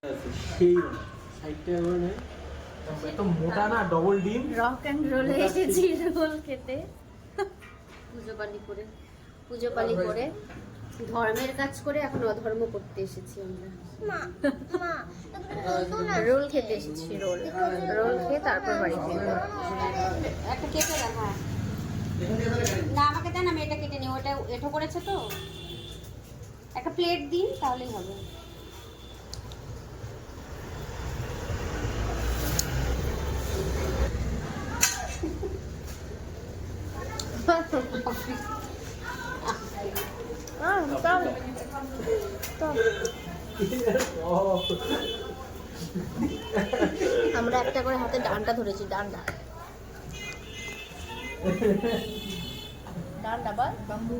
সেই সাইডটা মানে এত মোটা না, ডবল ডিম। রক অ্যান্ড রোলে এসেছি রোল খেতে, পুজো পালি করে ধর্মের কাজ করে এখন অধর্ম করতে এসেছি আমরা। রোল খেতে এসেছি, রোল খেয়ে তারপর বাড়ি ফিরবো। একটা কেটে রাখা না, আমাকে দেন, আমি এটা কেটে নিই। ওটা এঠো করেছে তো, একটা প্লেট দিন তাহলেই হবে। আমরা একটা করে হাতে ডান্ডা ধরেছি, ডান্ডা বল বাম্বু।